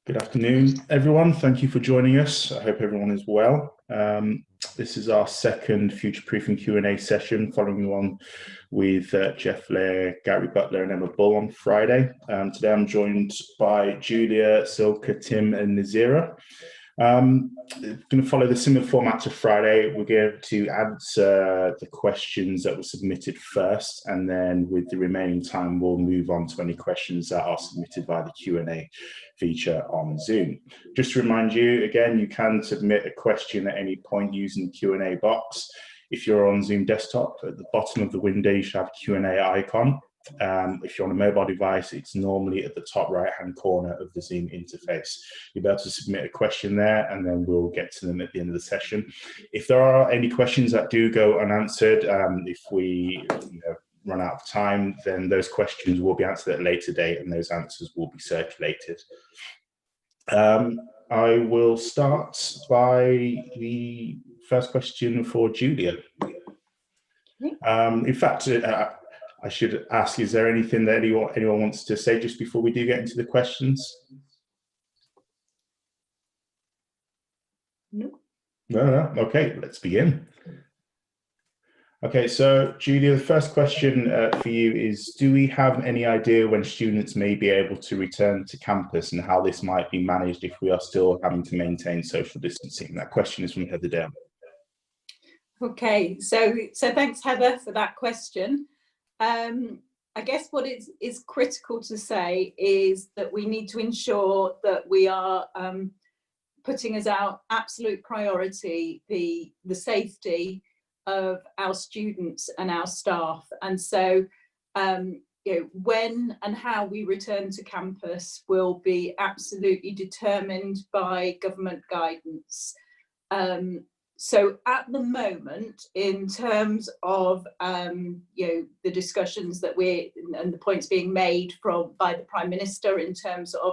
Good afternoon, everyone. Thank you for joining us. I hope everyone is well. This is our second Future Proofing Q&A session, following on with Jeff Lair, Gary Butler, and Emma Bull on Friday. Today I'm joined by Julia, Silke, Tim, and Nazira. Going to follow the similar format to Friday. We're going to answer the questions that were submitted first, and then with the remaining time, we'll move on to any questions that are submitted via the Q&A feature on Zoom. Just to remind you, again, you can submit a question at any point using the Q&A box. If you're on Zoom desktop, at the bottom of the window, you should have a Q&A icon. If you're on a mobile device, it's normally at the top right-hand corner of the Zoom interface. You'll be able to submit a question there, and then we'll get to them at the end of the session. If there are any questions that do go unanswered, if we run out of time, then those questions will be answered at a later date, and those answers will be circulated. I will start by the first question for Julia. In fact, I should ask, is there anything that anyone wants to say just before we do get into the questions? No. No. Okay, let's begin. Okay, so Julia, the first question for you is, do we have any idea when students may be able to return to campus and how this might be managed if we are still having to maintain social distancing? That question is from Heather Dale. Okay, so thanks, Heather, for that question. I guess what is critical to say is that we need to ensure that we are putting as our absolute priority the safety of our students and our staff. And so when and how we return to campus will be absolutely determined by government guidance. So at the moment, in terms of the discussions that and the points being made by the Prime Minister in terms of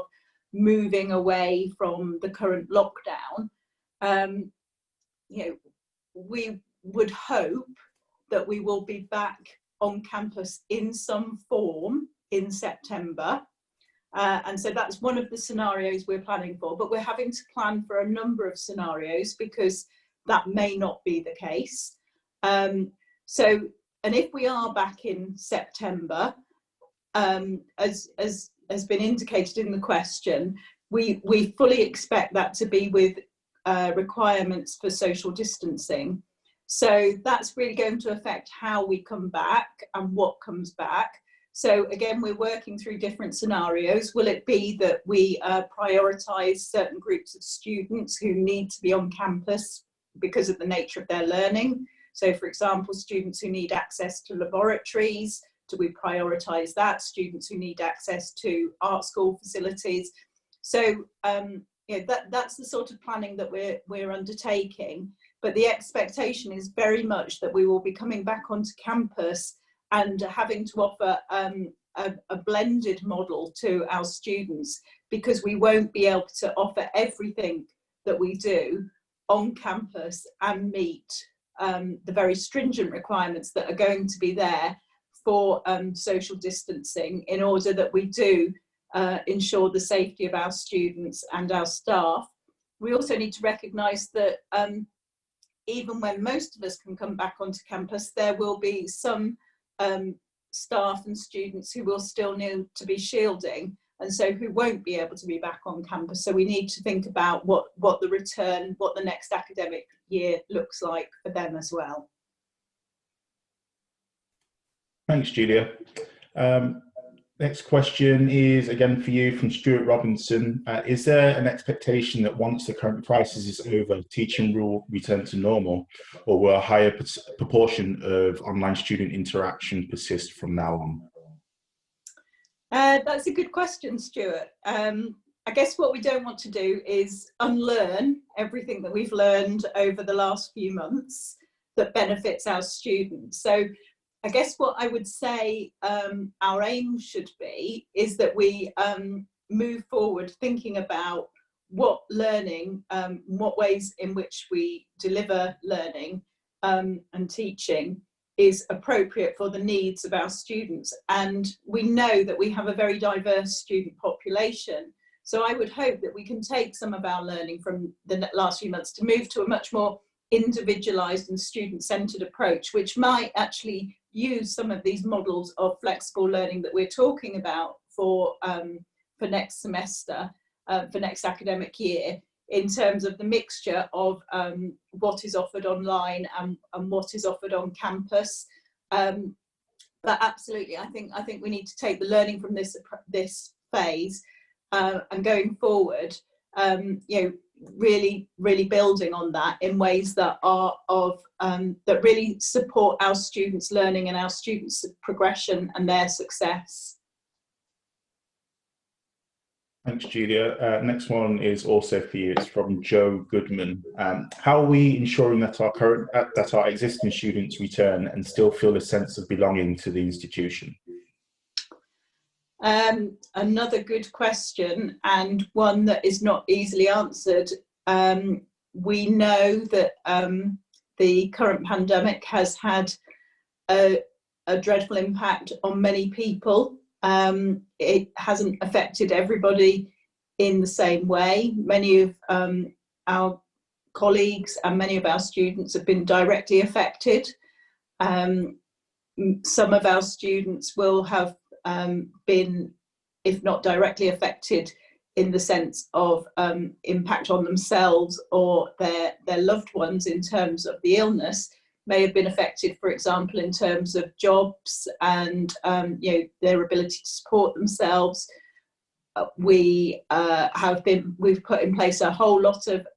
moving away from the current lockdown, we would hope that we will be back on campus in some form in September. And so that's one of the scenarios we're planning for, but we're having to plan for a number of scenarios because that may not be the case. And if we are back in September, as has been indicated in the question, we fully expect that to be with requirements for social distancing. So that's really going to affect how we come back and what comes back. So again, we're working through different scenarios. Will it be that we prioritise certain groups of students who need to be on campus because of the nature of their learning? So for example, students who need access to laboratories, do we prioritise that? Students who need access to art school facilities. So that's the sort of planning that we're undertaking. But the expectation is very much that we will be coming back onto campus and having to offer a blended model to our students, because we won't be able to offer everything that we do on campus and meet the very stringent requirements that are going to be there for social distancing, in order that we do ensure the safety of our students and our staff. We also need to recognise that even when most of us can come back onto campus, there will be some staff and students who will still need to be shielding, and so who won't be able to be back on campus. So we need to think about what the next academic year looks like for them as well. Thanks, Julia. Next question is again for you from Stuart Robinson. Is there an expectation that once the current crisis is over, teaching will return to normal, or will a higher proportion of online student interaction persist from now on? That's a good question, Stuart. I guess what we don't want to do is unlearn everything that we've learned over the last few months that benefits our students. So I guess what I would say our aim should be is that we move forward thinking about what learning, what ways in which we deliver learning and teaching is appropriate for the needs of our students. And we know that we have a very diverse student population. So I would hope that we can take some of our learning from the last few months to move to a much more individualised and student-centred approach, which might actually use some of these models of flexible learning that we're talking about for next semester, for next academic year, in terms of the mixture of what is offered online and what is offered on campus. But absolutely, I think we need to take the learning from this phase and going forward, really building on that in ways that are that really support our students' learning and our students' progression and their success. Thanks, Julia. Next one is also for you. It's from Joe Goodman. How are we ensuring that our existing students return and still feel a sense of belonging to the institution? Another good question, and one that is not easily answered. We know that the current pandemic has had a dreadful impact on many people. It hasn't affected everybody in the same way. Many of our colleagues and many of our students have been directly affected. Some of our students will have been, if not directly affected, in the sense of impact on themselves or their loved ones in terms of the illness, may have been affected, for example, in terms of jobs and their ability to support themselves. We've put in place a whole lot of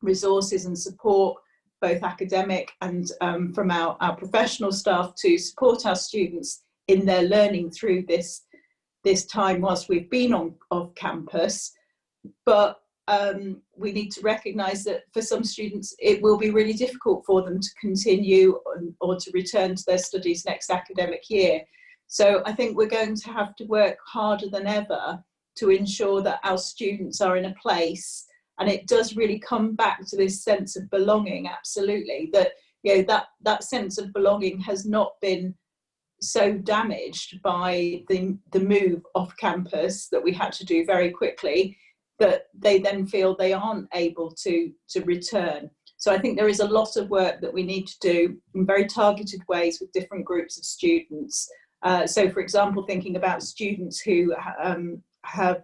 resources and support, both academic and from our professional staff, to support our students in their learning through this time whilst we've been off campus. But we need to recognise that for some students it will be really difficult for them to continue or to return to their studies next academic year. So I think we're going to have to work harder than ever to ensure that our students are in a place, and it does really come back to this sense of belonging, absolutely, that that sense of belonging has not been so damaged by the move off campus that we had to do very quickly, that they then feel they aren't able to return. So I think there is a lot of work that we need to do in very targeted ways with different groups of students. So for example, thinking about students who have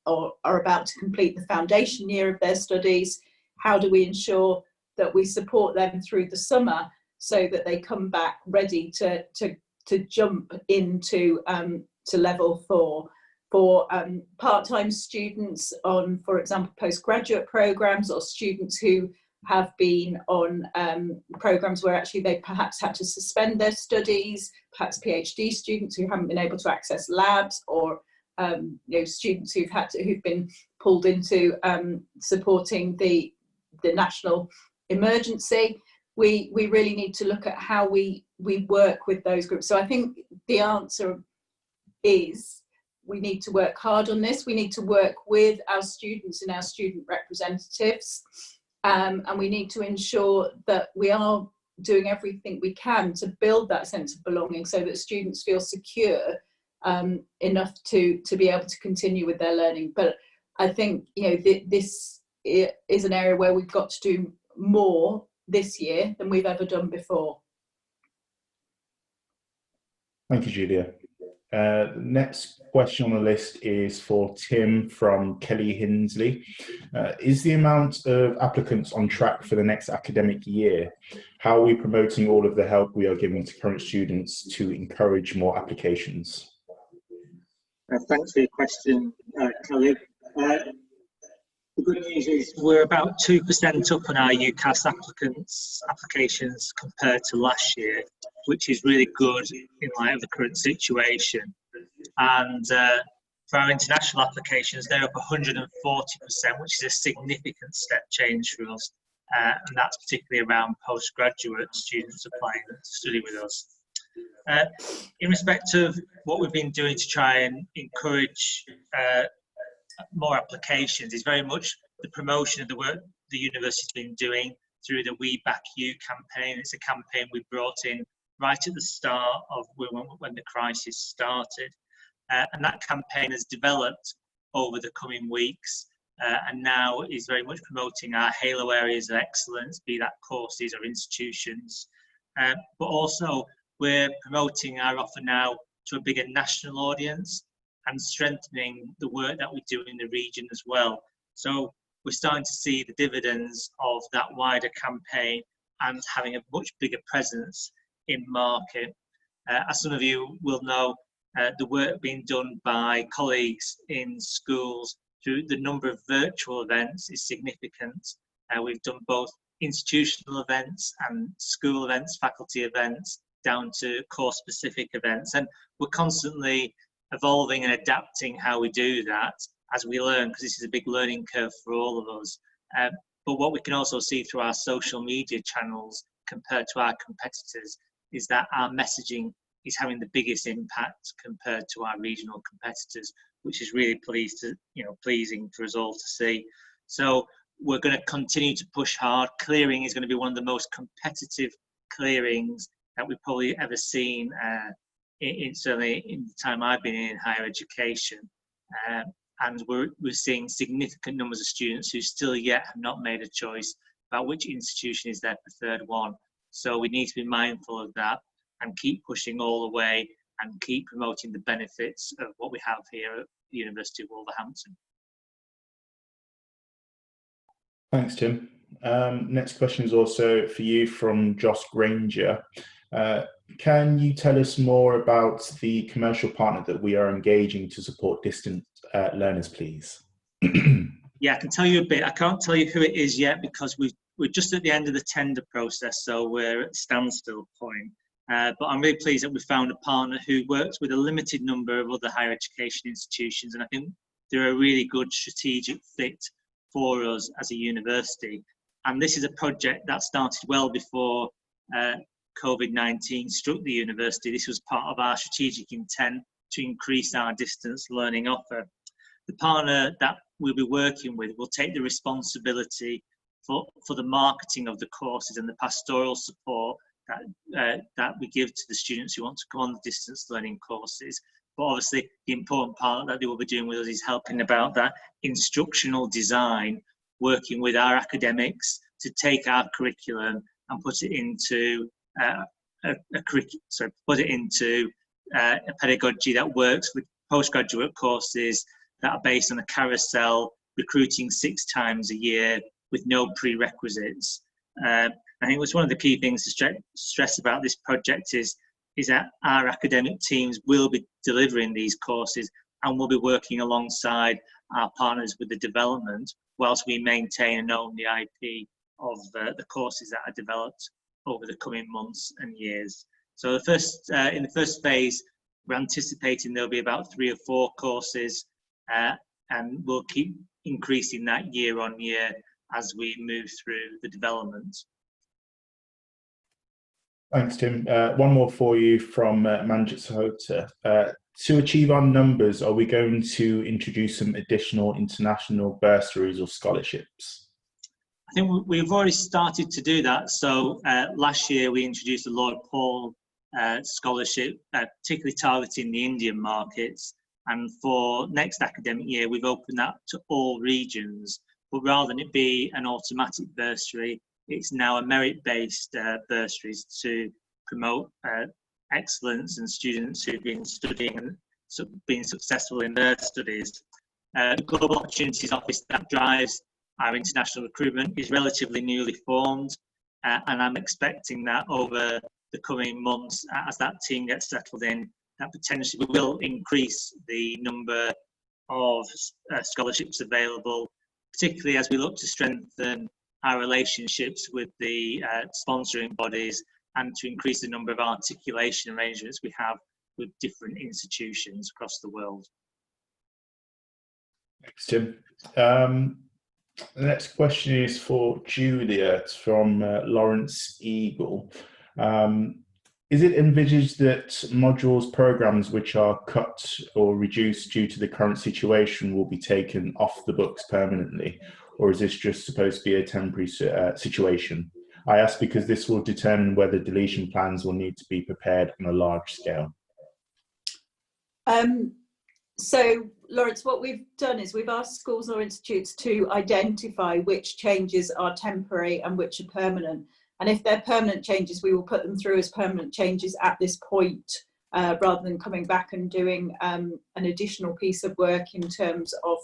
or are about to complete the foundation year of their studies, how do we ensure that we support them through the summer so that they come back ready to jump into to level 4. For part-time students on, for example, postgraduate programs, or students who have been on programs where actually they perhaps had to suspend their studies, perhaps PhD students who haven't been able to access labs, or students who've been pulled into supporting the national emergency. We really need to look at how we work with those groups. So I think the answer is we need to work hard on this. We need to work with our students and our student representatives, and we need to ensure that we are doing everything we can to build that sense of belonging so that students feel secure enough to be able to continue with their learning. But I think this is an area where we've got to do more this year than we've ever done before. Thank you, Julia. Next question on the list is for Tim from Kelly Hinsley. Is the amount of applicants on track for the next academic year? How are we promoting all of the help we are giving to current students to encourage more applications? Thanks for your question, Kelly. The good news is we're about 2% up on our UCAS applications compared to last year, which is really good in light of the current situation. And for our international applications, they're up 140%, which is a significant step change for us. And that's particularly around postgraduate students applying to study with us. In respect of what we've been doing to try and encourage more applications, is very much the promotion of the work the university's been doing through the We Back You campaign. It's a campaign we brought in right at the start of when the crisis started. And that campaign has developed over the coming weeks, and now is very much promoting our halo areas of excellence, be that courses or institutions, but also we're promoting our offer now to a bigger national audience and strengthening the work that we do in the region as well. So we're starting to see the dividends of that wider campaign and having a much bigger presence in market. As some of you will know, the work being done by colleagues in schools through the number of virtual events is significant. We've done both institutional events and school events, faculty events, down to course-specific events. And we're constantly evolving and adapting how we do that as we learn, because this is a big learning curve for all of us. But what we can also see through our social media channels compared to our competitors is that our messaging is having the biggest impact compared to our regional competitors, which is really pleasing for us all to see. So we're going to continue to push hard. Clearing is going to be one of the most competitive clearings that we've probably ever seen, certainly in the time I've been in higher education. And we're seeing significant numbers of students who still yet have not made a choice about which institution is their preferred one. So we need to be mindful of that and keep pushing all the way and keep promoting the benefits of what we have here at the University of Wolverhampton. Thanks, Tim. Next question is also for you from Josh Granger. Can you tell us more about the commercial partner that we are engaging to support distant learners, please? Yeah, I can tell you a bit. I can't tell you who it is yet because we're just at the end of the tender process, so we're at standstill point. But I'm really pleased that we found a partner who works with a limited number of other higher education institutions, and I think they're a really good strategic fit for us as a university. And this is a project that started well before COVID-19 struck the university. This was part of our strategic intent to increase our distance learning offer. The partner that we'll be working with will take the responsibility for the marketing of the courses and the pastoral support that we give to the students who want to come on the distance learning courses. But obviously the important part that they will be doing with us is helping about that instructional design, working with our academics to take our curriculum and put it into a pedagogy that works with postgraduate courses that are based on a carousel, recruiting 6 times a year with no prerequisites. I think it's one of the key things to stress about this project is that our academic teams will be delivering these courses and will be working alongside our partners with the development whilst we maintain and own the IP of the courses that are developed over the coming months and years. So in the first phase, we're anticipating there'll be about 3 or 4 courses, and we'll keep increasing that year on year as we move through the development. Thanks, Tim. One more for you from Manjit Sahota. To achieve our numbers, are we going to introduce some additional international bursaries or scholarships? I think we've already started to do that. So last year we introduced the Lord Paul scholarship, particularly targeting the Indian markets. And for next academic year, we've opened that to all regions. But rather than it be an automatic bursary, it's now a merit-based bursaries to promote excellence and students who've been studying and been successful in their studies. The Global Opportunities Office that drives our international recruitment is relatively newly formed, and I'm expecting that over the coming months, as that team gets settled in, that potentially will increase the number of scholarships available, particularly as we look to strengthen our relationships with the sponsoring bodies and to increase the number of articulation arrangements we have with different institutions across the world. Thanks, Tim. The next question is for Julia. It's from Lawrence Eagle. Is it envisaged that modules programs which are cut or reduced due to the current situation will be taken off the books permanently, or is this just supposed to be a temporary situation? I ask because this will determine whether deletion plans will need to be prepared on a large scale. So Lawrence, what we've done is we've asked schools or institutes to identify which changes are temporary and which are permanent. And if they're permanent changes, we will put them through as permanent changes at this point, rather than coming back and doing an additional piece of work in terms of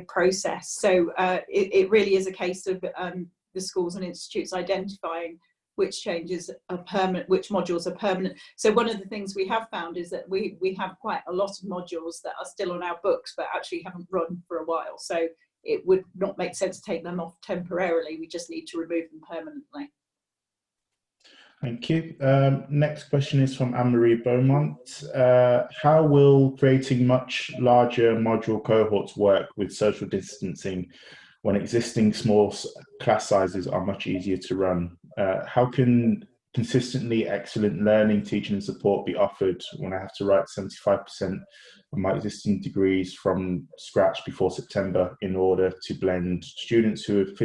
process. So it really is a case of the schools and institutes identifying which changes are permanent, which modules are permanent. So one of the things we have found is that we have quite a lot of modules that are still on our books but actually haven't run for a while. So it would not make sense to take them off temporarily. We just need to remove them permanently. Thank you. Next question is from Anne-Marie Beaumont. How will creating much larger module cohorts work with social distancing when existing small class sizes are much easier to run? How can consistently excellent learning, teaching and support be offered when I have to write 75% of my existing degrees from scratch before September in order to blend students who have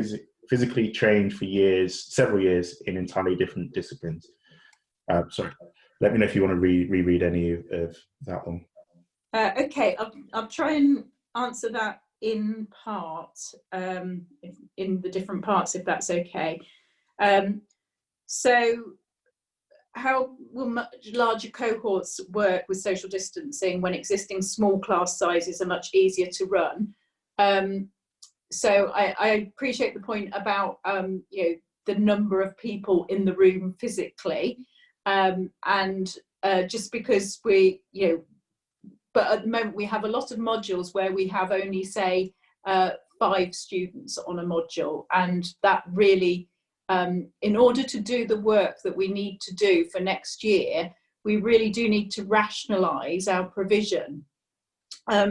physically trained for several years in entirely different disciplines? Sorry, let me know if you want to reread any of that one. Okay, I'll try and answer that in part, in the different parts, if that's okay. So how will much larger cohorts work with social distancing when existing small class sizes are much easier to run? So I appreciate the point about the number of people in the room physically, and just because but at the moment we have a lot of modules where we have only, say, 5 students on a module, and that really, in order to do the work that we need to do for next year, we really do need to rationalise our provision.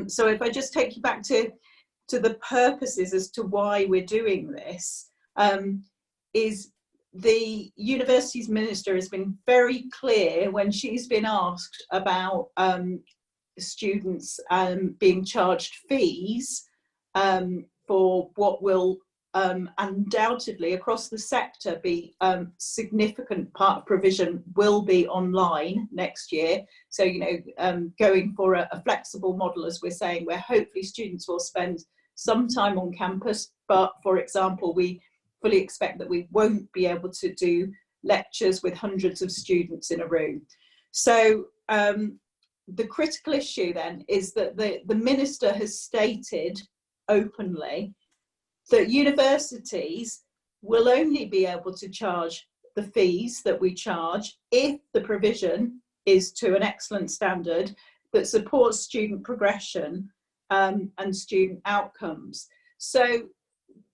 So if I just take you back to the purposes as to why we're doing this, is the university's minister has been very clear when she's been asked about students being charged fees for what will undoubtedly across the sector be significant part of provision will be online next year. So going for a flexible model, as we're saying, where hopefully students will spend some time on campus, but for example we fully expect that we won't be able to do lectures with hundreds of students in a room. So the critical issue then is that the minister has stated openly that universities will only be able to charge the fees that we charge if the provision is to an excellent standard that supports student progression and student outcomes. So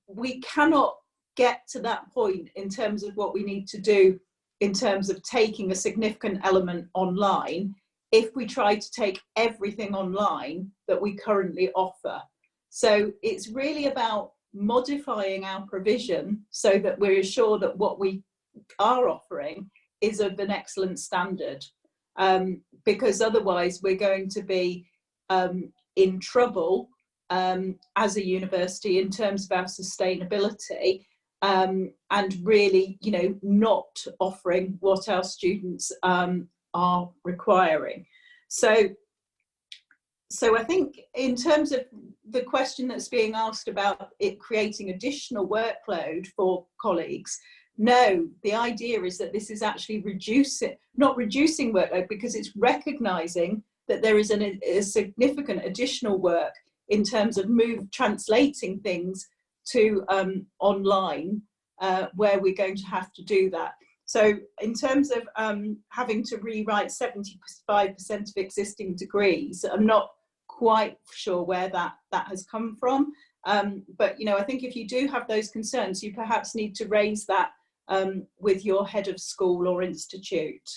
we cannot get to that point in terms of what we need to do in terms of taking a significant element online if we try to take everything online that we currently offer. So it's really about modifying our provision so that we're assured that what we are offering is of an excellent standard, because otherwise we're going to be in trouble as a university in terms of our sustainability, and really not offering what our students are requiring. So I think in terms of the question that's being asked about it creating additional workload for colleagues, no, the idea is that this is actually not reducing workload, because it's recognising that there is a significant additional work in terms of translating things to online, where we're going to have to do that. So in terms of having to rewrite 75% of existing degrees, I'm not quite sure where that has come from. But I think if you do have those concerns, you perhaps need to raise that with your head of school or institute.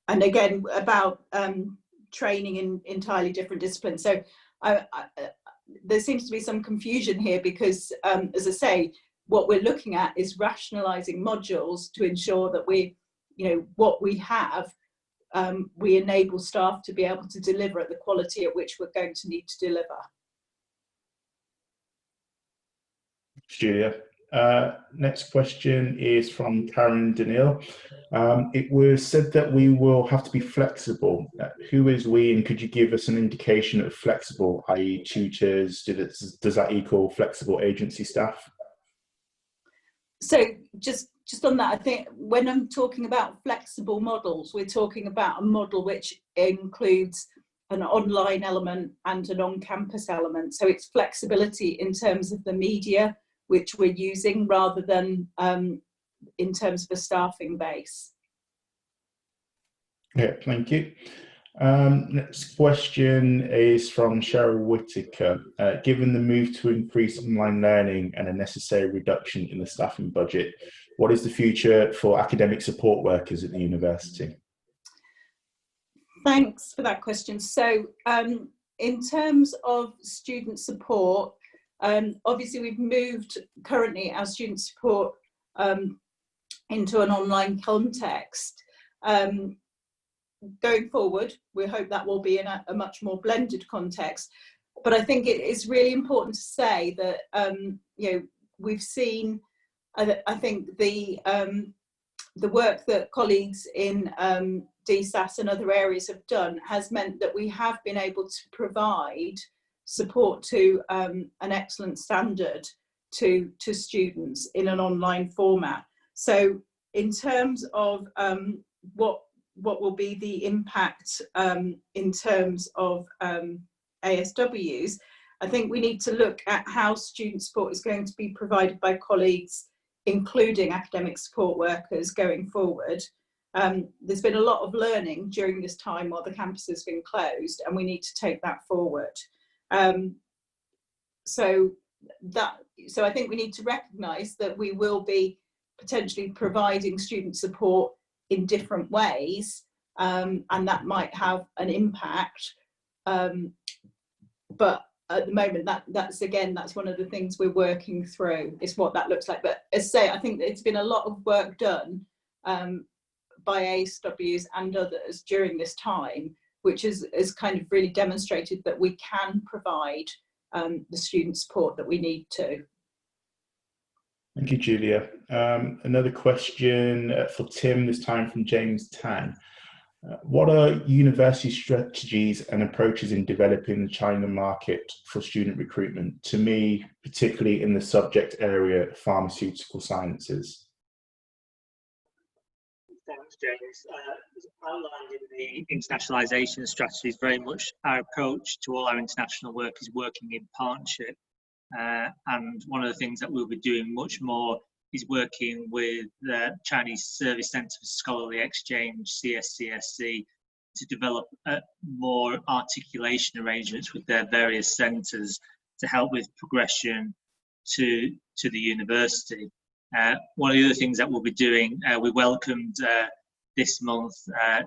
And again, about training in entirely different disciplines. So there seems to be some confusion here because, as I say, what we're looking at is rationalising modules to ensure that what we have, we enable staff to be able to deliver at the quality at which we're going to need to deliver. Julia, Next question is from Karen Daniil. It was said that we will have to be flexible. Who is we, and could you give us an indication of flexible, i.e. tutors? Does that equal flexible agency staff? So just on that, I think when I'm talking about flexible models, we're talking about a model which includes an online element and an on-campus element. So it's flexibility in terms of the media which we're using, rather than in terms of a staffing base. Okay, thank you. Next question is from Cheryl Whitaker. Given the move to increase online learning and a necessary reduction in the staffing budget, what is the future for academic support workers at the university? Thanks for that question. So in terms of student support, obviously we've moved currently our student support into an online context. Going forward, we hope that will be in a much more blended context. But I think it is really important to say that you know, we've seen, I think the work that colleagues in DSAS and other areas have done has meant that we have been able to provide support to an excellent standard to students in an online format. So in terms of what will be the impact in terms of ASWs, I think we need to look at how student support is going to be provided by colleagues, including academic support workers, going forward. There's been a lot of learning during this time while the campus has been closed, and we need to take that forward. So I think we need to recognise that we will be potentially providing student support in different ways, and that might have an impact. But at the moment, that's one of the things we're working through, is what that looks like. But as I say, I think that it's been a lot of work done by ASWs and others during this time, which has kind of really demonstrated that we can provide the student support that we need to. Thank you, Julia. Another question for Tim, this time from James Tan. What are university strategies and approaches in developing the China market for student recruitment, to me, particularly in the subject area of pharmaceutical sciences? Thanks, James. As outlined in the internationalisation strategies, very much our approach to all our international work is working in partnership. And one of the things that we'll be doing much more is working with the Chinese Service Centre for Scholarly Exchange, CSCSC, to develop more articulation arrangements with their various centres to help with progression to the university. One of the other things that we'll be doing, we welcomed this month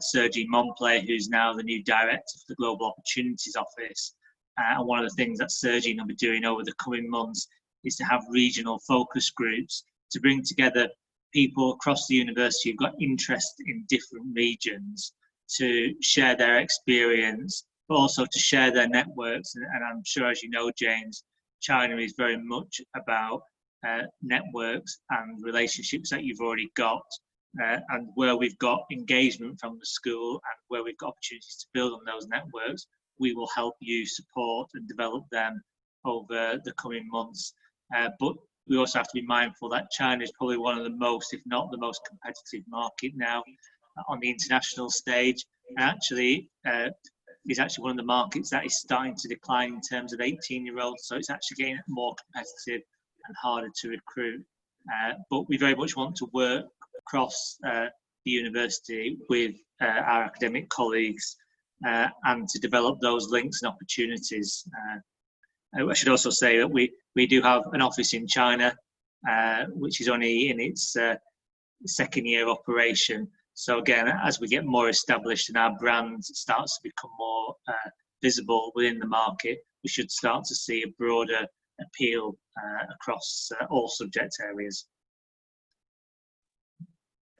Sergi Montplay, who's now the new director for the Global Opportunities Office. And one of the things that Sergi will be doing over the coming months is to have regional focus groups to bring together people across the university who've got interest in different regions to share their experience, but also to share their networks. And I'm sure, as you know, James, China is very much about networks and relationships that you've already got, and where we've got engagement from the school and where we've got opportunities to build on those networks, we will help you support and develop them over the coming months. But we also have to be mindful that China is probably one of the most, if not the most competitive market now on the international stage. And actually, is actually one of the markets that is starting to decline in terms of 18-year-olds. So it's actually getting more competitive and harder to recruit. But we very much want to work across the university with our academic colleagues and to develop those links and opportunities. I should also say that we do have an office in China, which is only in its second year of operation. So again, as we get more established and our brand starts to become more visible within the market, we should start to see a broader appeal across all subject areas.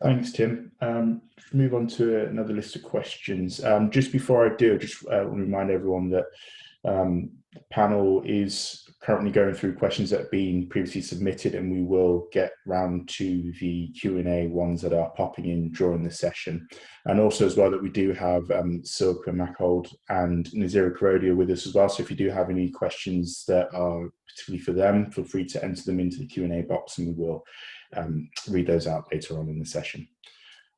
Thanks, Tim. Move on to another list of questions. Just before I do, just want to remind everyone that panel is currently going through questions that have been previously submitted, and we will get round to the Q&A ones that are popping in during the session. And also as well that we do have Silke Machold and Nazira Karodia with us as well. So if you do have any questions that are particularly for them, feel free to enter them into the Q&A box, and we will read those out later on in the session.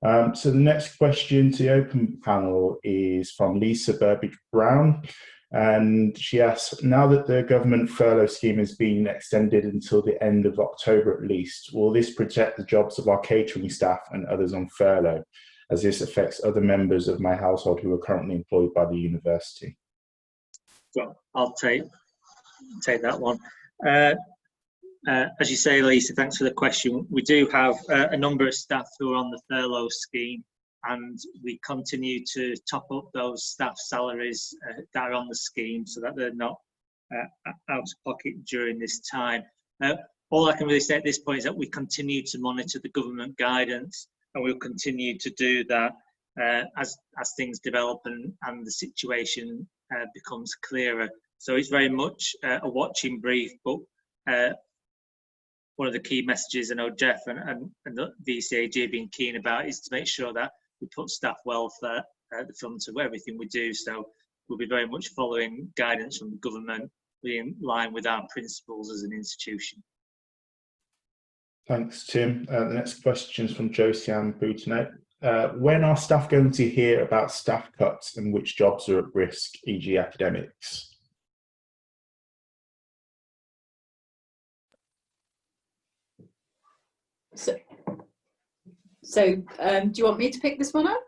So the next question to the open panel is from Lisa Burbidge-Brown. And she asks, now that the government furlough scheme has been extended until the end of October at least, will this protect the jobs of our catering staff and others on furlough, as this affects other members of my household who are currently employed by the university? Well, I'll take that one. As you say, Lisa, thanks for the question. We do have a number of staff who are on the furlough scheme, and we continue to top up those staff salaries that are on the scheme so that they're not out of pocket during this time. All I can really say at this point is that we continue to monitor the government guidance, and we'll continue to do that as things develop and the situation becomes clearer. So it's very much a watching brief, but one of the key messages I know Jeff and the VCAG have been keen about is to make sure that we put staff welfare at the front of everything we do. So we'll be very much following guidance from the government, in line with our principles as an institution. Thanks, Tim. The next question is from Josiane Boutinet. When are staff going to hear about staff cuts and which jobs are at risk, e.g. academics? So do you want me to pick this one up?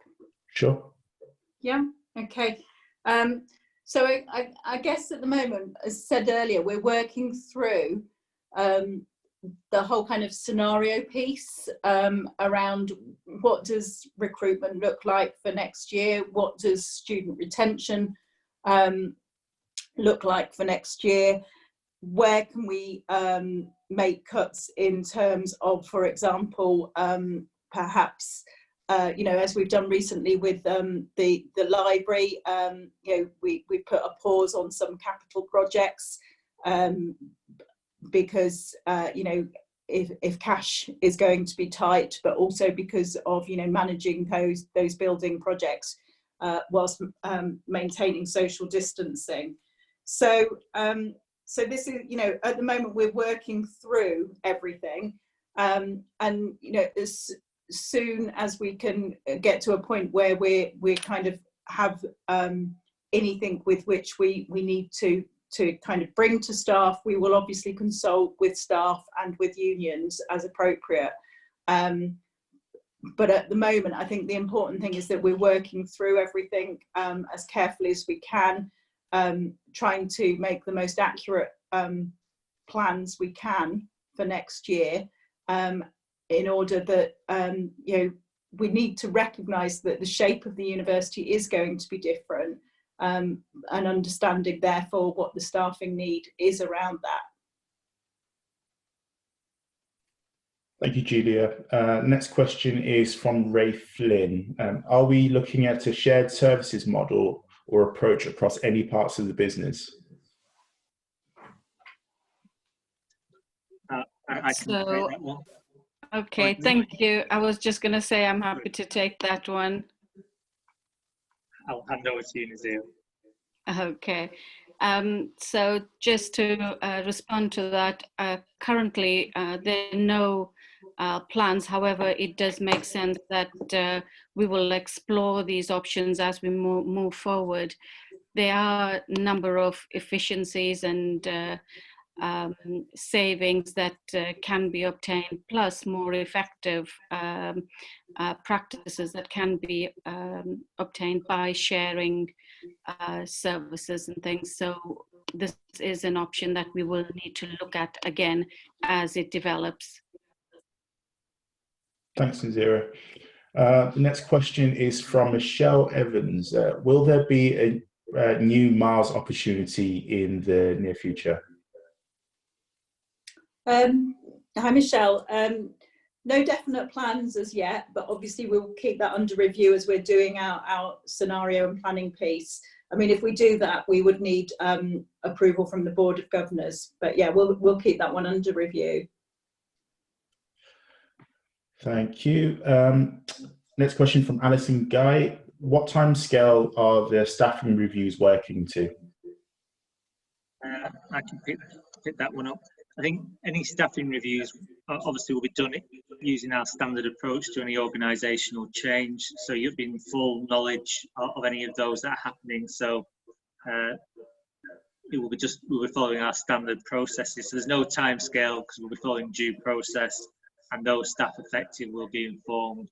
Sure. Yeah, okay. So I guess at the moment, as said earlier, we're working through the whole kind of scenario piece around what does recruitment look like for next year, what does student retention look like for next year, where can we make cuts in terms of, for example, perhaps as we've done recently with the library, we put a pause on some capital projects because if cash is going to be tight, but also because of managing those building projects whilst maintaining social distancing. So this is at the moment we're working through everything, and as soon as we can get to a point where we kind of have anything with which we need to kind of bring to staff, we will obviously consult with staff and with unions as appropriate. But at the moment, I think the important thing is that we're working through everything as carefully as we can, trying to make the most accurate plans we can for next year, in order that we need to recognise that the shape of the university is going to be different, and understanding therefore what the staffing need is around that. Thank you, Julia. Next question is from Ray Flynn. Are we looking at a shared services model or approach across any parts of the business? I can take that one. Okay, thank you. I was just going to say I'm happy to take that one. I'll hand over to you, Nazira. Okay. So just to respond to that, currently there are no plans. However, it does make sense that we will explore these options as we move forward. There are a number of efficiencies and savings that can be obtained, plus more effective practices that can be obtained by sharing services and things. So this is an option that we will need to look at again as it develops. Thanks, Nazira. The next question is from Michelle Evans. Will there be a new Mars opportunity in the near future? Hi, Michelle. No definite plans as yet, but obviously we'll keep that under review as we're doing our scenario and planning piece. I mean, if we do that, we would need approval from the Board of Governors. But yeah, we'll keep that one under review. Thank you. Next question from Alison Guy. What timescale are the staffing reviews working to? I can pick that one up. I think any staffing reviews obviously will be done using our standard approach to any organisational change. So you'll be in full knowledge of any of those that are happening. So we'll be following our standard processes. So there's no time scale because we'll be following due process, and those staff affected will be informed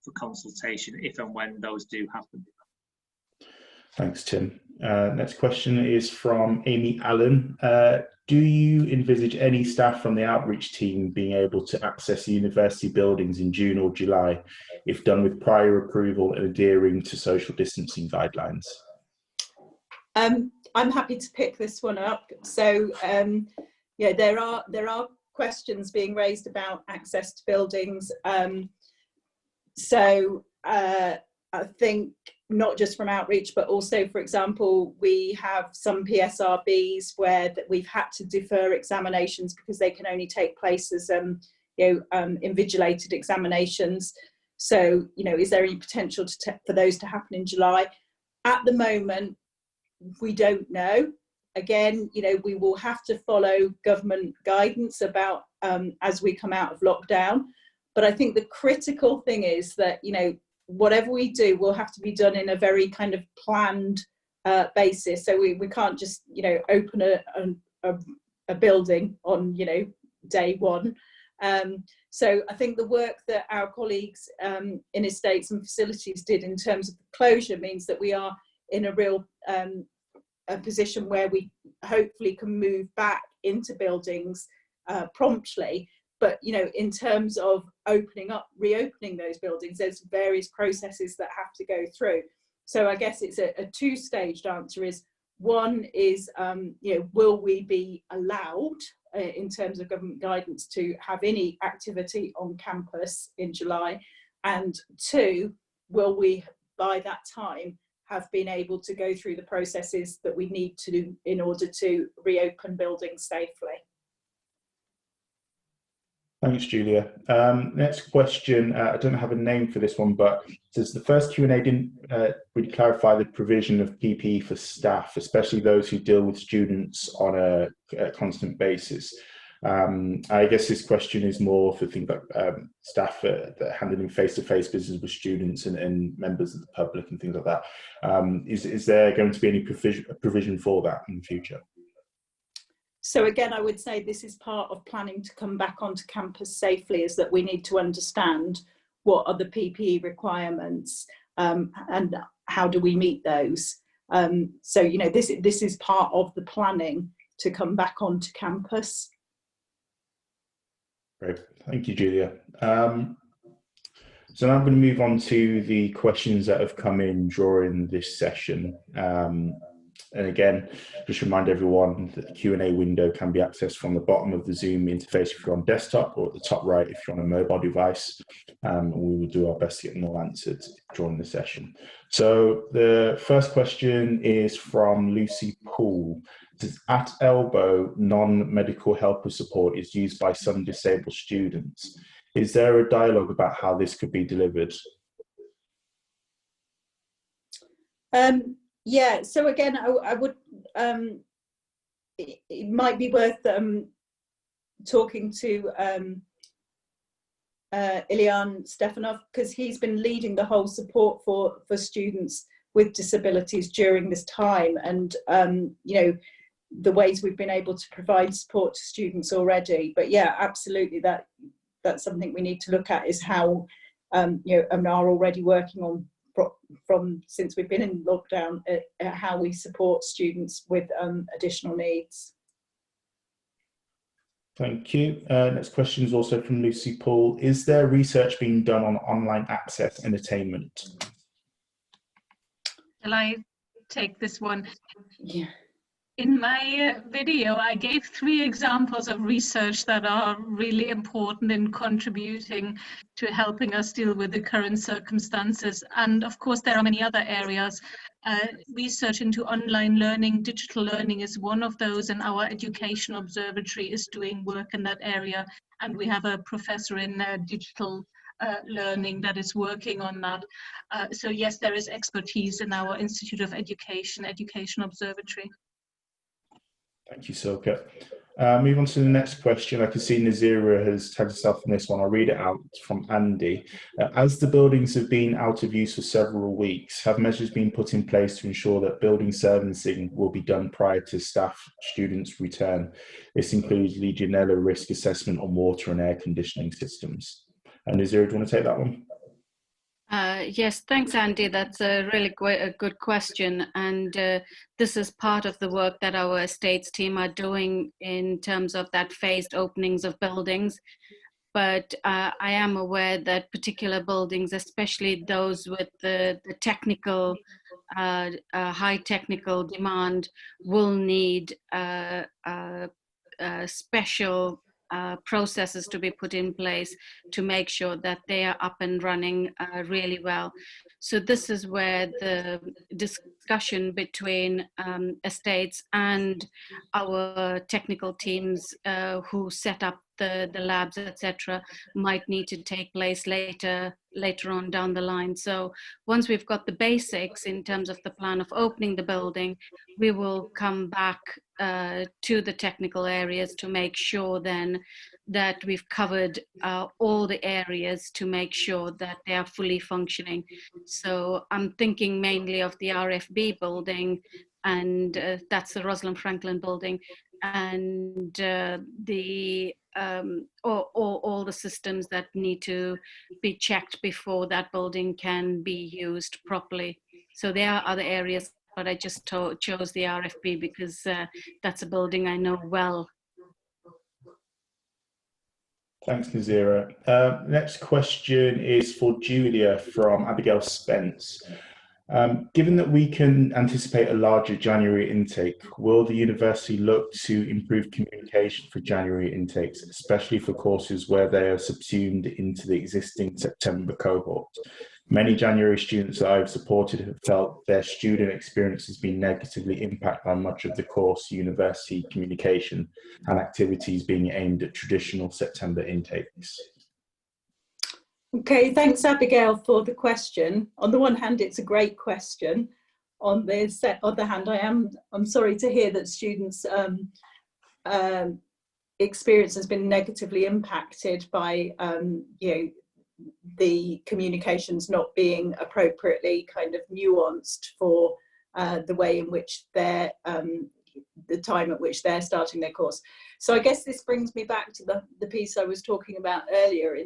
for consultation if and when those do happen. Thanks, Tim. Next question is from Amy Allen. Do you envisage any staff from the outreach team being able to access university buildings in June or July if done with prior approval and adhering to social distancing guidelines? I'm happy to pick this one up. So yeah, there are questions being raised about access to buildings. So I think not just from outreach, but also, for example, we have some PSRBs where we've had to defer examinations because they can only take place as invigilated examinations. So, is there any potential for those to happen in July? At the moment, we don't know. Again, we will have to follow government guidance about as we come out of lockdown. But I think the critical thing is that, whatever we do will have to be done in a very kind of planned basis. So we can't just, open a building on, day one. So I think the work that our colleagues in estates and facilities did in terms of the closure means that we are in a real a position where we hopefully can move back into buildings promptly. But, in terms of reopening those buildings, there's various processes that have to go through. So I guess it's a two-staged answer is, one is, will we be allowed in terms of government guidance to have any activity on campus in July? And two, will we by that time have been able to go through the processes that we need to do in order to reopen buildings safely? Thanks, Julia. Next question, I don't have a name for this one, but says the first Q&A didn't really clarify the provision of PPE for staff, especially those who deal with students on a constant basis. I guess this question is more for things like staff that are handling face-to-face business with students and members of the public and things like that. Is there going to be any provision for that in the future? So again, I would say this is part of planning to come back onto campus safely, is that we need to understand what are the PPE requirements and how do we meet those. So, this is part of the planning to come back onto campus. Great, thank you, Julia. So now I'm going to move on to the questions that have come in during this session. And again, just remind everyone that the Q&A window can be accessed from the bottom of the Zoom interface if you're on desktop, or at the top right if you're on a mobile device. We will do our best to get them all answered during the session. So the first question is from Lucy Poole. It says, at Elbow, non-medical helper support is used by some disabled students. Is there a dialogue about how this could be delivered? Yeah, so again, I would, it might be worth talking to Ilyan Stefanov, because he's been leading the whole support for students with disabilities during this time, and the ways we've been able to provide support to students already. But yeah, absolutely, that's something we need to look at, is how and are already working on from since we've been in lockdown, how we support students with additional needs. Thank you. Next question is also from Lucy Poole. Is there research being done on online access entertainment? Shall I take this one? Yeah. In my video, I gave 3 examples of research that are really important in contributing to helping us deal with the current circumstances. And of course, there are many other areas. Research into online learning, digital learning is one of those, and our Education Observatory is doing work in that area. And we have a professor in digital learning that is working on that. So yes, there is expertise in our Institute of Education Observatory. Thank you, Silke. Move on to the next question. I can see Nazira has tagged herself on this one. I'll read it out from Andy. As the buildings have been out of use for several weeks, have measures been put in place to ensure that building servicing will be done prior to staff students' return? This includes Legionella risk assessment on water and air conditioning systems. Nazira, do you want to take that one? Yes, thanks, Andy. That's a really good question. And this is part of the work that our estates team are doing in terms of that phased openings of buildings. But I am aware that particular buildings, especially those with the technical, high technical demand, will need special processes to be put in place to make sure that they are up and running really well. So this is where the discussion between estates and our technical teams who set up the labs, etc., might need to take place later on down the line. So once we've got the basics in terms of the plan of opening the building, we will come back to the technical areas to make sure then that we've covered all the areas to make sure that they are fully functioning. So I'm thinking mainly of the RFB building, and that's the Rosalind Franklin building, and all the systems that need to be checked before that building can be used properly. So there are other areas, but I just chose the RFB because that's a building I know well. Thanks, Nazira. Next question is for Julia from Abigail Spence. Given that we can anticipate a larger January intake, will the university look to improve communication for January intakes, especially for courses where they are subsumed into the existing September cohort? Many January students that I've supported have felt their student experience has been negatively impacted by much of the course university communication and activities being aimed at traditional September intakes. Okay, thanks, Abigail, for the question. On the one hand, it's a great question. On the other hand, I'm sorry to hear that students' experience has been negatively impacted by the communications not being appropriately kind of nuanced for the way in which they're the time at which they're starting their course. So I guess this brings me back to the piece I was talking about earlier,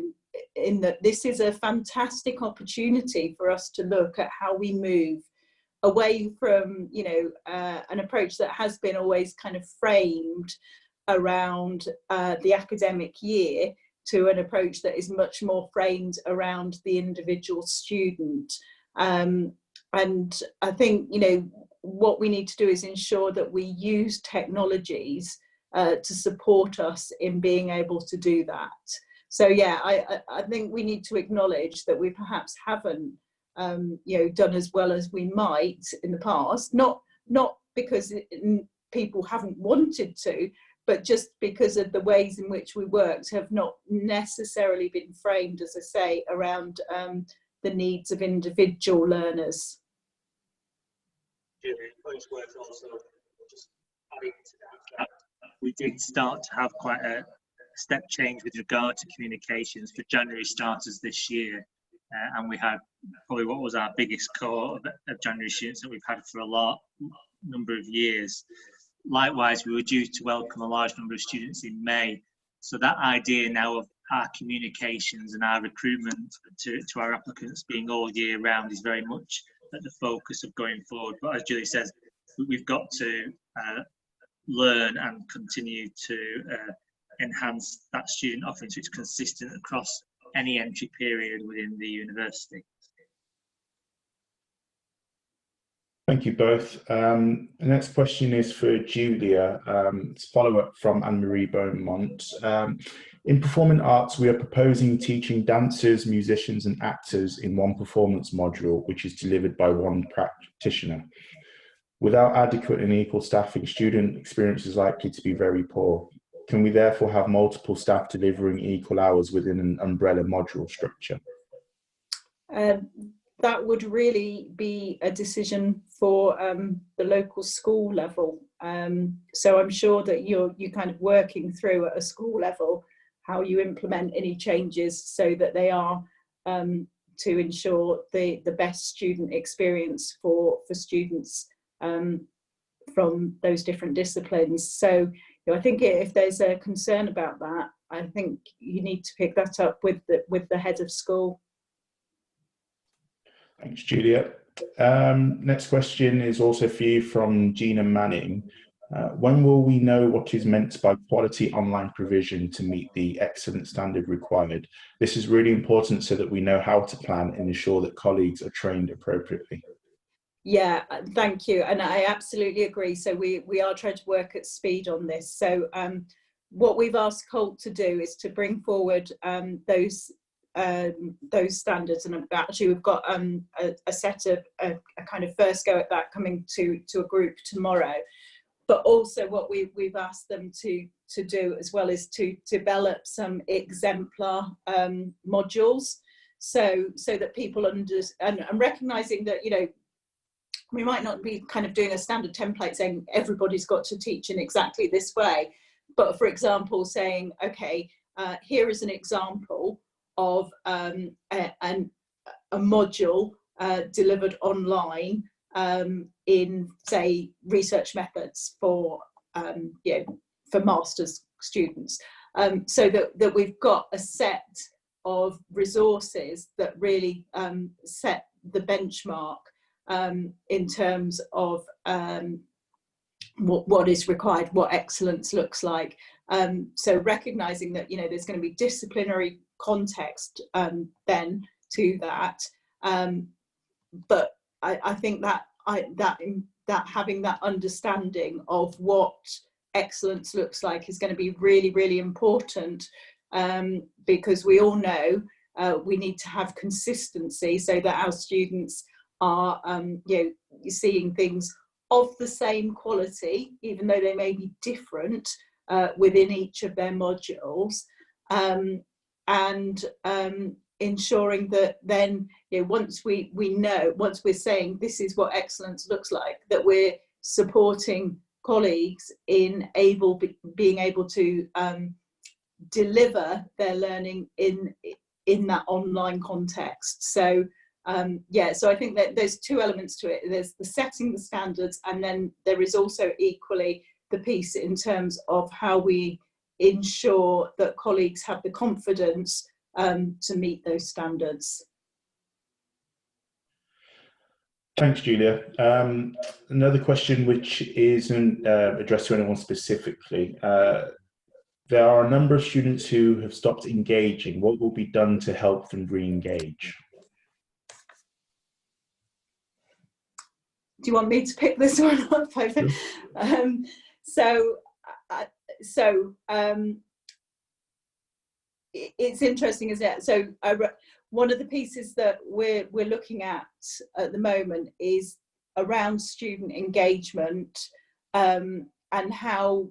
in that this is a fantastic opportunity for us to look at how we move away from an approach that has been always kind of framed around the academic year to an approach that is much more framed around the individual student. And I think, what we need to do is ensure that we use technologies to support us in being able to do that. So yeah, I think we need to acknowledge that we perhaps haven't done as well as we might in the past, not because people haven't wanted to, but just because of the ways in which we worked have not necessarily been framed, as I say, around the needs of individual learners. It's worth also just adding to that. We did start to have quite a step change with regard to communications for January starters this year, and we had probably what was our biggest cohort of January students that we've had for a number of years. Likewise, we were due to welcome a large number of students in May, so that idea now of our communications and our recruitment to our applicants being all year round is very much at the focus of going forward. But as Julie says, we've got to learn and continue to enhance that student offering so it's consistent across any entry period within the university. Thank you both. The next question is for Julia. It's a follow-up from Anne-Marie Beaumont. In performing arts, we are proposing teaching dancers, musicians and actors in one performance module, which is delivered by one practitioner. Without adequate and equal staffing, student experience is likely to be very poor. Can we therefore have multiple staff delivering equal hours within an umbrella module structure? That would really be a decision for the local school level. So I'm sure that you're kind of working through at a school level how you implement any changes so that they are to ensure the best student experience for students from those different disciplines. So I think if there's a concern about that, I think you need to pick that up with the head of school. Thanks, Julia. Next question is also for you from Gina Manning. When will we know what is meant by quality online provision to meet the excellent standard required? This is really important so that we know how to plan and ensure that colleagues are trained appropriately. Yeah, thank you. And I absolutely agree. So we are trying to work at speed on this. So what we've asked Colt to do is to bring forward those standards, and actually we've got a set of a kind of first go at that coming to a group tomorrow. But also what we've asked them to do as well is to develop some exemplar modules, so that people understand, and recognizing that we might not be kind of doing a standard template saying everybody's got to teach in exactly this way, but for example saying, okay, here is an example of a module delivered online in, say, research methods for master's students, so that we've got a set of resources that really set the benchmark in terms of what is required, what excellence looks like. So recognizing that there's going to be disciplinary context then to that, but I think that having that understanding of what excellence looks like is going to be really, really important, because we all know we need to have consistency so that our students are seeing things of the same quality, even though they may be different within each of their modules, and ensuring that then once once we're saying this is what excellence looks like, that we're supporting colleagues in being able to deliver their learning in that online context. So so I think that there's two elements to it. There's the setting the standards, and then there is also equally the piece in terms of how we ensure that colleagues have the confidence to meet those standards. Thanks, Julia. Another question which isn't addressed to anyone specifically. There are a number of students who have stopped engaging. What will be done to help them re-engage? Do you want me to pick this one up? It's interesting, isn't it? So one of the pieces that we're looking at the moment is around student engagement, and how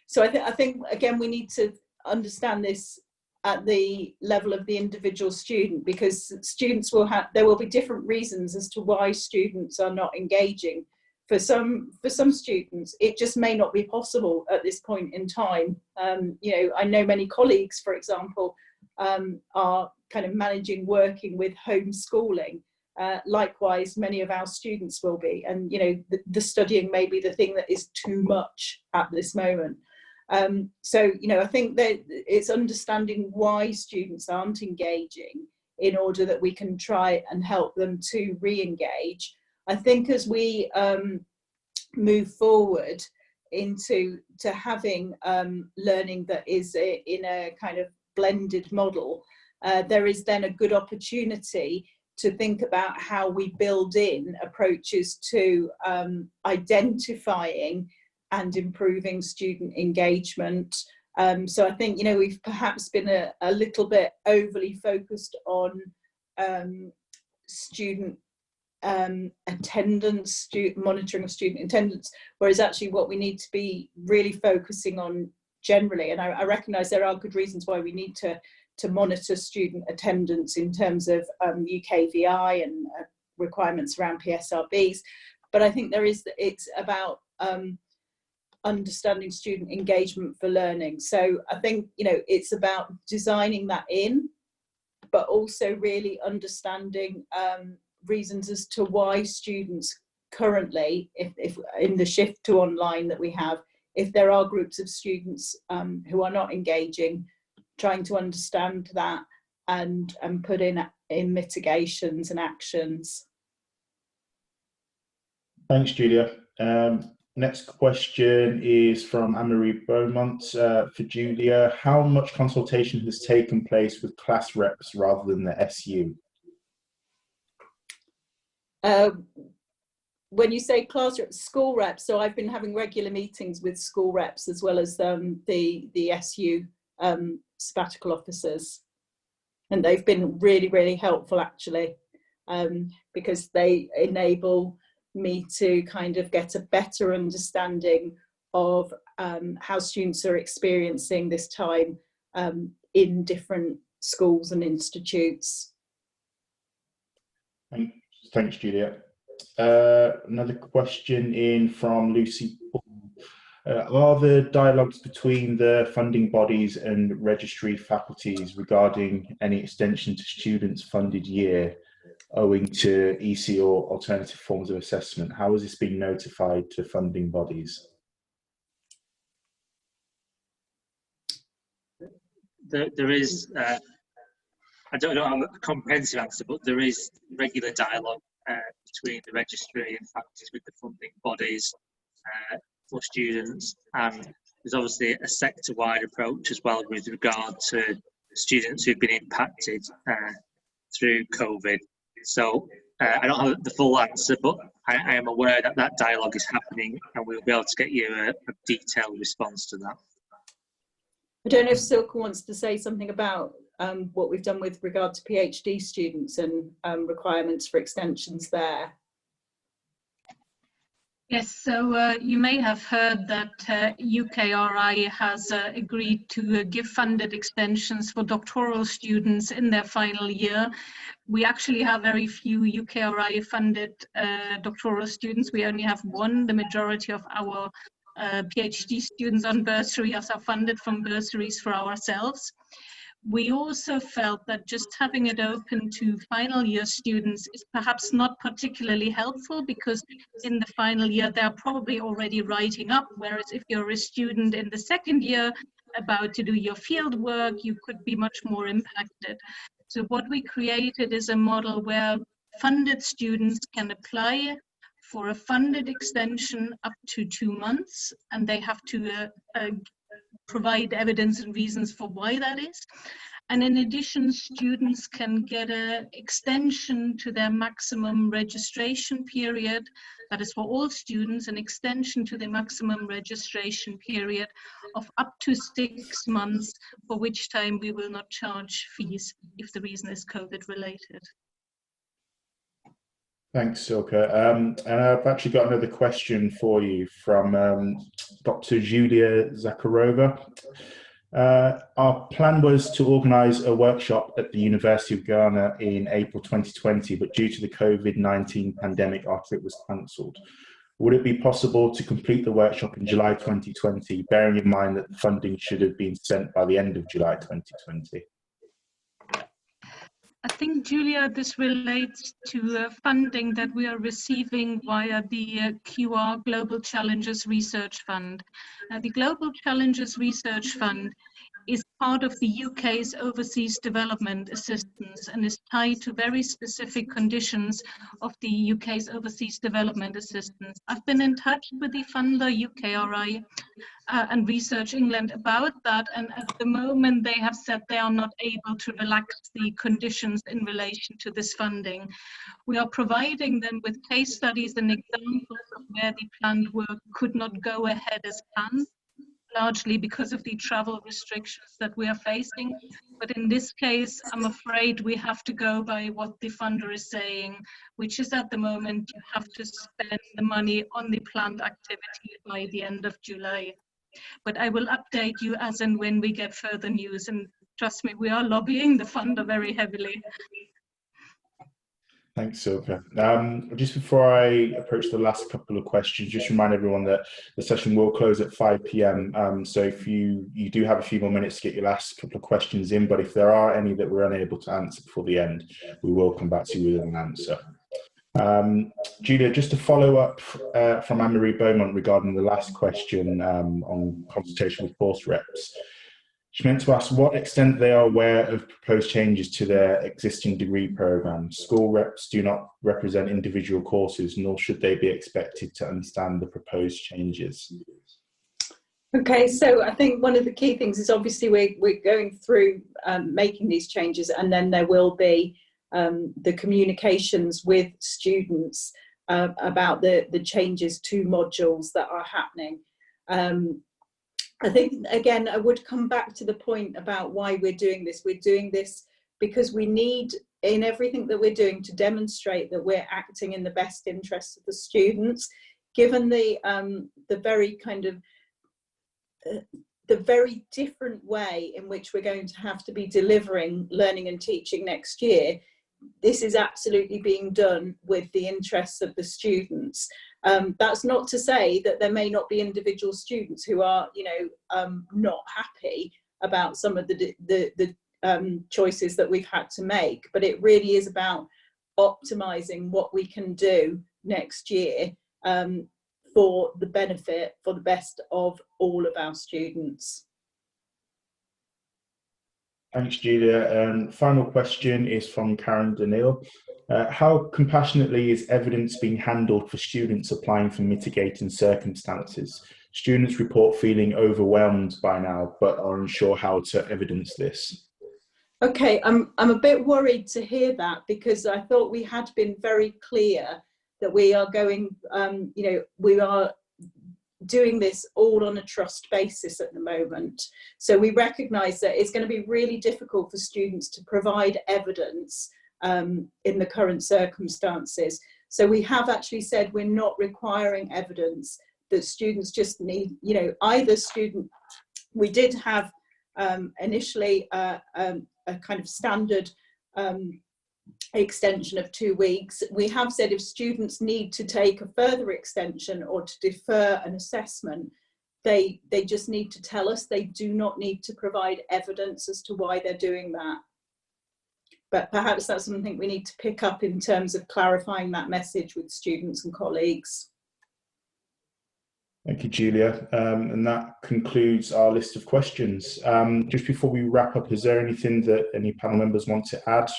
so I think again we need to understand this at the level of the individual student, because students there will be different reasons as to why students are not engaging. For some students, it just may not be possible at this point in time. I know many colleagues, for example, are kind of working with homeschooling. Likewise, many of our students will be, and the studying may be the thing that is too much at this moment. So I think that it's understanding why students aren't engaging in order that we can try and help them to re-engage. I think as we move forward into having learning that is in a kind of blended model, there is then a good opportunity to think about how we build in approaches to identifying and improving student engagement. So I think, you know, we've perhaps been a little bit overly focused on student attendance, monitoring of student attendance, whereas actually what we need to be really focusing on generally, and I recognise there are good reasons why we need to monitor student attendance in terms of UKVI and requirements around PSRBs, but I think it's about understanding student engagement for learning. So I think, you know, it's about designing that in, but also really understanding reasons as to why students currently, if in the shift to online that we have, if there are groups of students who are not engaging, trying to understand that and put in mitigations and actions. Thanks, Julia. Next question is from Anne-Marie Beaumont for Julia. How much consultation has taken place with class reps rather than the SU? When you say class reps, school reps, so I've been having regular meetings with school reps as well as the SU sabbatical officers, and they've been really, really helpful actually, because they enable me to kind of get a better understanding of how students are experiencing this time in different schools and institutes. Thanks, Julia. Another question in from Lucy. Are the dialogues between the funding bodies and registry faculties regarding any extension to students' funded year owing to EC or alternative forms of assessment, how has this been notified to funding bodies? There is, I don't know a comprehensive answer, but there is regular dialogue between the registry and faculties with the funding bodies for students, and there's obviously a sector-wide approach as well with regard to students who've been impacted through COVID. So I don't have the full answer, but I am aware that that dialogue is happening, and we'll be able to get you a detailed response to that. I don't know if Silke wants to say something about what we've done with regard to PhD students and requirements for extensions there. Yes, so you may have heard that UKRI has agreed to give funded extensions for doctoral students in their final year. We actually have very few UKRI funded doctoral students. We only have one. The majority of our PhD students on bursaries are funded from bursaries for ourselves. We also felt that just having it open to final year students is perhaps not particularly helpful, because in the final year they're probably already writing up, whereas if you're a student in the second year about to do your field work, you could be much more impacted. So what we created is a model where funded students can apply for a funded extension up to 2 months, and they have to provide evidence and reasons for why that is. And in addition, students can get an extension to their maximum registration period. That is for all students, an extension to the maximum registration period of up to 6 months, for which time we will not charge fees if the reason is COVID related. Thanks, Silke. And I've actually got another question for you from Dr. Julia Zakharova. Our plan was to organise a workshop at the University of Ghana in April 2020, but due to the COVID-19 pandemic, our trip was cancelled. Would it be possible to complete the workshop in July 2020, bearing in mind that the funding should have been sent by the end of July 2020? I think, Julia, this relates to funding that we are receiving via the QR Global Challenges Research Fund. The Global Challenges Research Fund is part of the UK's overseas development assistance and is tied to very specific conditions of the UK's overseas development assistance. I've been in touch with the funder, UKRI, and Research England about that, and at the moment they have said they are not able to relax the conditions in relation to this funding. We are providing them with case studies and examples of where the planned work could not go ahead as planned, largely because of the travel restrictions that we are facing. But in this case, I'm afraid we have to go by what the funder is saying, which is at the moment you have to spend the money on the planned activity by the end of July. But I will update you as and when we get further news, and trust me, we are lobbying the funder very heavily. Thanks, Silke. Just before I approach the last couple of questions, just remind everyone that the session will close at 5 p.m. So if you do have a few more minutes to get your last couple of questions in, but if there are any that we're unable to answer before the end, we will come back to you with an answer. Julia, just to follow up from Anne-Marie Beaumont regarding the last question on consultation with course reps. She meant to ask what extent they are aware of proposed changes to their existing degree programs. School reps do not represent individual courses, nor should they be expected to understand the proposed changes. Okay, so I think one of the key things is obviously we're going through making these changes, and then there will be the communications with students about the changes to modules that are happening. I think, again, I would come back to the point about why we're doing this. We're doing this because we need, in everything that we're doing, to demonstrate that we're acting in the best interests of the students, given the very kind of the very different way in which we're going to have to be delivering learning and teaching next year. This is absolutely being done with the interests of the students. That's not to say that there may not be individual students who are, not happy about some of the choices that we've had to make, but it really is about optimizing what we can do next year for the benefit, for the best of all of our students. Thanks, Julia. Final question is from Karen Daniil. How compassionately is evidence being handled for students applying for mitigating circumstances? Students report feeling overwhelmed by now, but are unsure how to evidence this. Okay, I'm a bit worried to hear that, because I thought we had been very clear that we are going, we are doing this all on a trust basis at the moment. So we recognise that it's going to be really difficult for students to provide evidence in the current circumstances. So we have actually said we're not requiring evidence, that students just need, either student, we did have initially a kind of standard extension of 2 weeks. We have said if students need to take a further extension or to defer an assessment, they just need to tell us. They do not need to provide evidence as to why they're doing that. But perhaps that's something we need to pick up in terms of clarifying that message with students and colleagues. Thank you, Julia. And that concludes our list of questions. Just before we wrap up, is there anything that any panel members want to add?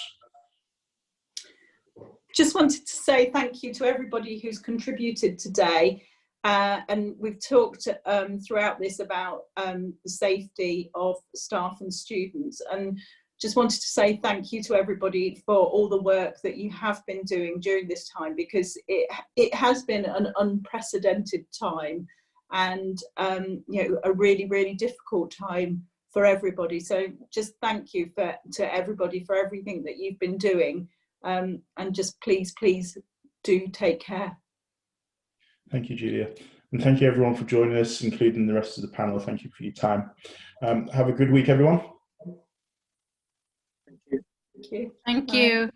Just wanted to say thank you to everybody who's contributed today. And we've talked throughout this about the safety of staff and students. And just wanted to say thank you to everybody for all the work that you have been doing during this time, because it has been an unprecedented time, and a really, really difficult time for everybody. So just thank you to everybody for everything that you've been doing, and just please do take care. Thank you, Julia. And thank you everyone for joining us, including the rest of the panel. Thank you for your time. Have a good week, everyone. Thank you. Thank you.